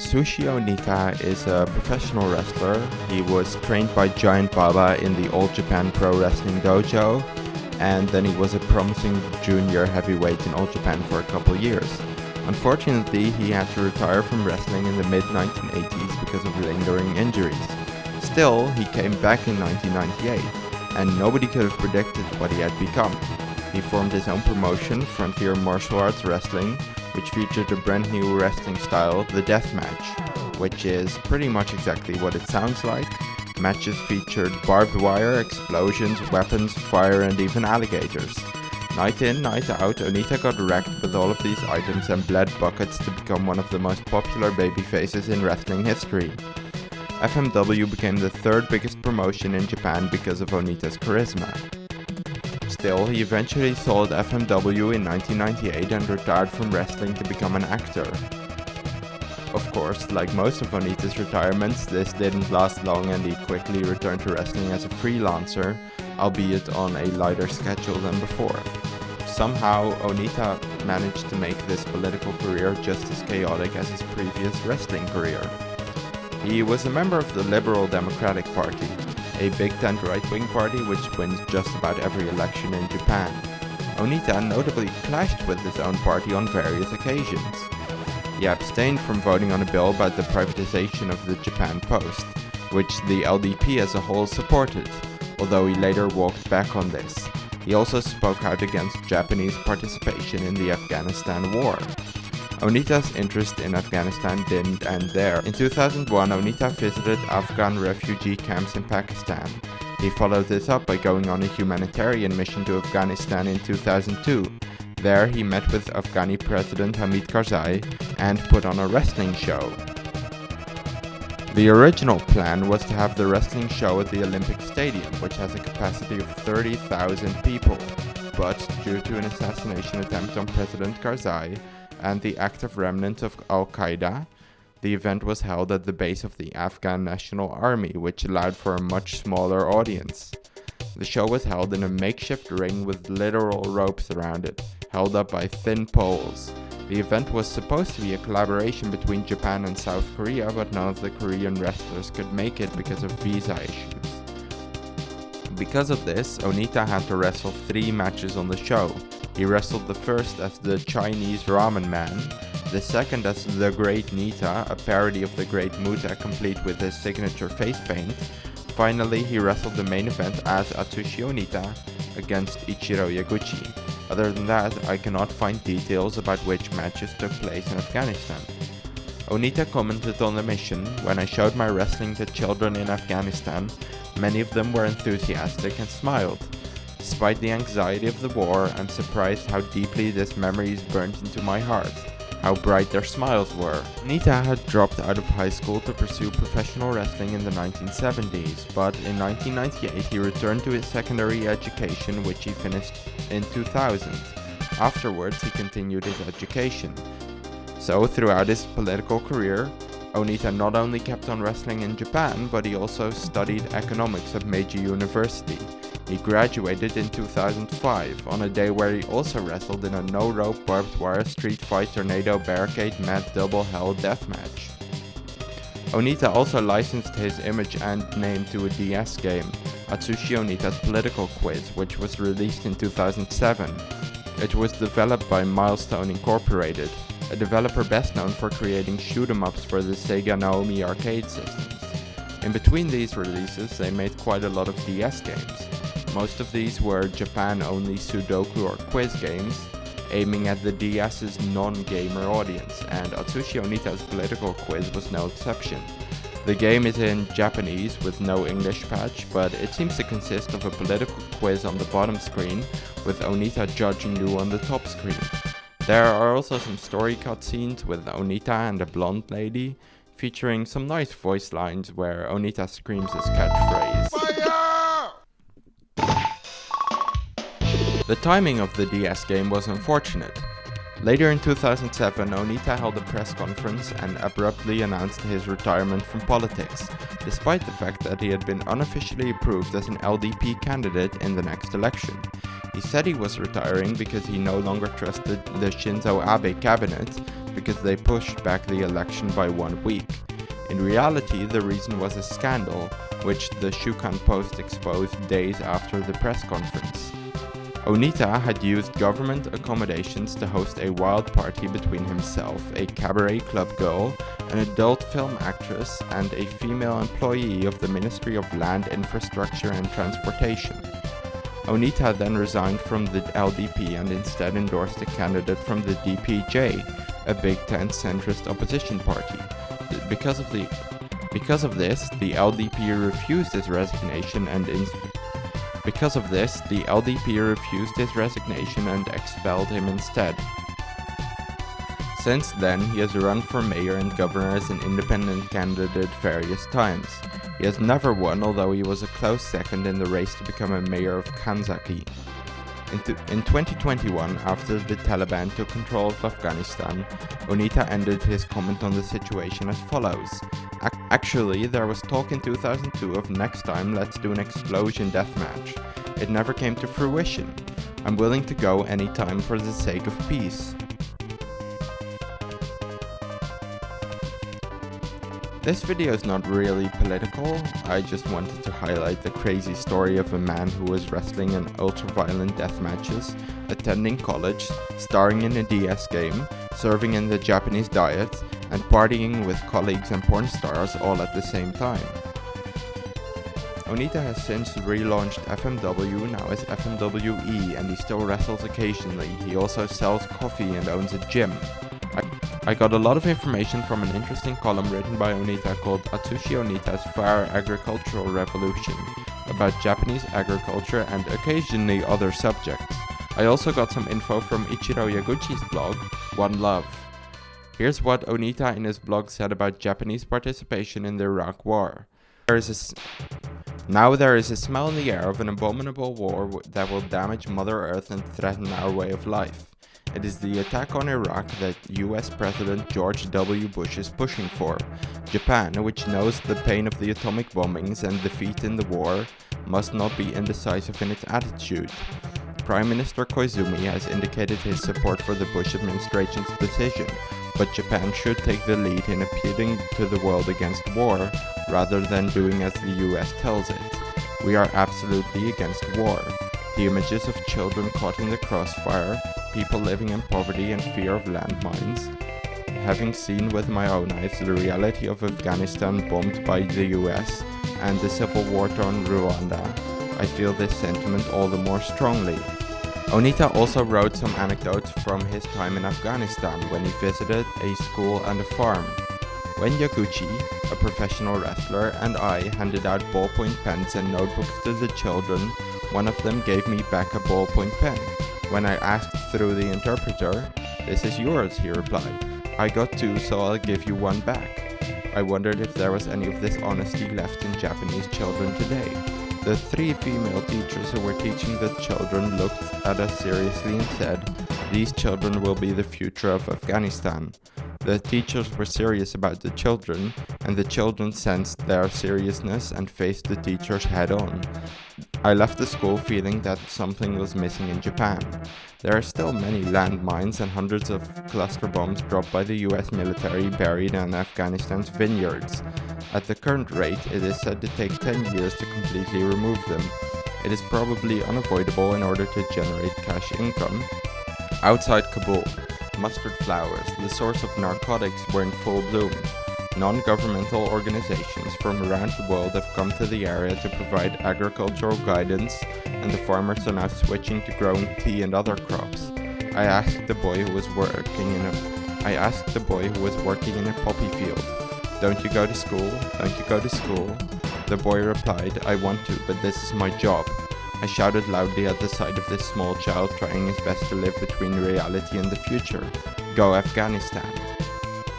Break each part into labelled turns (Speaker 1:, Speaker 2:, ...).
Speaker 1: Atsushi Onita is a professional wrestler. He was trained by Giant Baba in the All Japan Pro Wrestling Dojo, and then he was a promising junior heavyweight in All Japan for a couple years. Unfortunately, he had to retire from wrestling in the mid-1980s because of lingering injuries. Still, he came back in 1998, and nobody could have predicted what he had become. He formed his own promotion, Frontier Martial Arts Wrestling, which featured a brand new wrestling style, the Deathmatch, which is pretty much exactly what it sounds like. Matches featured barbed wire, explosions, weapons, fire, and even alligators. Night in, night out, Onita got wrecked with all of these items and bled buckets to become one of the most popular babyfaces in wrestling history. FMW became the third biggest promotion in Japan because of Onita's charisma. Still, he eventually sold FMW in 1998 and retired from wrestling to become an actor. Of course, like most of Onita's retirements, this didn't last long and he quickly returned to wrestling as a freelancer, albeit on a lighter schedule than before. Somehow, Onita managed to make this political career just as chaotic as his previous wrestling career. He was a member of the Liberal Democratic Party, a Big Tent right-wing party which wins just about every election in Japan. Onita notably clashed with his own party on various occasions. He abstained from voting on a bill about the privatization of the Japan Post, which the LDP as a whole supported, although he later walked back on this. He also spoke out against Japanese participation in the Afghanistan war. Onita's interest in Afghanistan didn't end there. In 2001, Onita visited Afghan refugee camps in Pakistan. He followed this up by going on a humanitarian mission to Afghanistan in 2002. There, he met with Afghani President Hamid Karzai and put on a wrestling show. The original plan was to have the wrestling show at the Olympic Stadium, which has a capacity of 30,000 people. But due to an assassination attempt on President Karzai and the active remnant of Al-Qaeda, the event was held at the base of the Afghan National Army, which allowed for a much smaller audience. The show was held in a makeshift ring with literal ropes around it, held up by thin poles. The event was supposed to be a collaboration between Japan and South Korea, but none of the Korean wrestlers could make it because of visa issues. Because of this, Onita had to wrestle 3 matches on the show. He wrestled the first as the Chinese Ramen Man, the second as the Great Nita, a parody of the Great Muta complete with his signature face paint. Finally, he wrestled the main event as Atsushi Onita against Ichiro Yaguchi. Other than that, I cannot find details about which matches took place in Afghanistan. Onita commented on the mission: "When I showed my wrestling to children in Afghanistan, many of them were enthusiastic and smiled. Despite the anxiety of the war, I'm surprised how deeply this memory is burnt into my heart. How bright their smiles were." Onita had dropped out of high school to pursue professional wrestling in the 1970s, but in 1998 he returned to his secondary education, which he finished in 2000. Afterwards, he continued his education. So, throughout his political career, Onita not only kept on wrestling in Japan, but he also studied economics at Meiji University. He graduated in 2005, on a day where he also wrestled in a no-rope barbed wire street fight tornado barricade mat double hell deathmatch. Onita also licensed his image and name to a DS game, Atsushi Onita's Political Quiz, which was released in 2007. It was developed by Milestone Incorporated, a developer best known for creating shoot-'em-ups for the Sega Naomi arcade systems. In between these releases, they made quite a lot of DS games. Most of these were Japan-only Sudoku or quiz games, aiming at the DS's non-gamer audience, and Atsushi Onita's Political Quiz was no exception. The game is in Japanese with no English patch, but it seems to consist of a political quiz on the bottom screen, with Onita judging you on the top screen. There are also some story cutscenes with Onita and a blonde lady, featuring some nice voice lines where Onita screams his catchphrase. The timing of the DS game was unfortunate. Later in 2007, Onita held a press conference and abruptly announced his retirement from politics, despite the fact that he had been unofficially approved as an LDP candidate in the next election. He said he was retiring because he no longer trusted the Shinzo Abe cabinet, because they pushed back the election by 1 week. In reality, the reason was a scandal, which the Shukan Post exposed days after the press conference. Onita had used government accommodations to host a wild party between himself, a cabaret club girl, an adult film actress, and a female employee of the Ministry of Land, Infrastructure and Transportation. Onita then resigned from the LDP and instead endorsed a candidate from the DPJ, a Big Tent centrist opposition party. Because of this, the LDP refused his resignation and expelled him instead. Since then, he has run for mayor and governor as an independent candidate various times. He has never won, although he was a close second in the race to become a mayor of Kanzaki. In 2021, after the Taliban took control of Afghanistan, Onita ended his comment on the situation as follows. Actually, there was talk in 2002 of next time let's do an explosion deathmatch. It never came to fruition. I'm willing to go anytime for the sake of peace. This video is not really political. I just wanted to highlight the crazy story of a man who was wrestling in ultraviolent death matches, attending college, starring in a DS game, serving in the Japanese diet, and partying with colleagues and porn stars all at the same time. Onita has since relaunched FMW, now as FMWE, and he still wrestles occasionally. He also sells coffee and owns a gym. I got a lot of information from an interesting column written by Onita called Atsushi Onita's Fire Agricultural Revolution, about Japanese agriculture and occasionally other subjects. I also got some info from Ichiro Yaguchi's blog, One Love. Here's what Onita in his blog said about Japanese participation in the Iraq War. Now there is a smell in the air of an abominable war that will damage Mother Earth and threaten our way of life. It is the attack on Iraq that US President George W. Bush is pushing for. Japan, which knows the pain of the atomic bombings and defeat in the war, must not be indecisive in its attitude. Prime Minister Koizumi has indicated his support for the Bush administration's decision, but Japan should take the lead in appealing to the world against war, rather than doing as the US tells it. We are absolutely against war. The images of children caught in the crossfire, people living in poverty and fear of landmines, having seen with my own eyes the reality of Afghanistan bombed by the US, and the civil war-torn Rwanda, I feel this sentiment all the more strongly. Onita also wrote some anecdotes from his time in Afghanistan when he visited a school and a farm. When Yaguchi, a professional wrestler, and I handed out ballpoint pens and notebooks to the children, one of them gave me back a ballpoint pen. When I asked through the interpreter, "This is yours," he replied. "I got two, so I'll give you one back." I wondered if there was any of this honesty left in Japanese children today. The 3 female teachers who were teaching the children looked at us seriously and said, "These children will be the future of Afghanistan." The teachers were serious about the children, and the children sensed their seriousness and faced the teachers head on. I left the school feeling that something was missing in Japan. There are still many landmines and hundreds of cluster bombs dropped by the US military buried in Afghanistan's vineyards. At the current rate, it is said to take 10 years to completely remove them. It is probably unavoidable in order to generate cash income. Outside Kabul, mustard flowers, the source of narcotics, were in full bloom. Non-governmental organizations from around the world have come to the area to provide agricultural guidance, and the farmers are now switching to growing tea and other crops. I asked the boy who was working in a poppy field, "Don't you go to school? Don't you go to school?" The boy replied, "I want to, but this is my job." I shouted loudly at the sight of this small child trying his best to live between reality and the future. Go Afghanistan.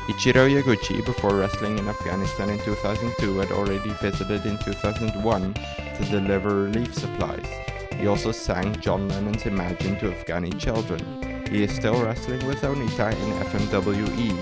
Speaker 1: Ichiro Yaguchi, before wrestling in Afghanistan in 2002, had already visited in 2001 to deliver relief supplies. He also sang John Lennon's Imagine to Afghani children. He is still wrestling with Onita in FMWE.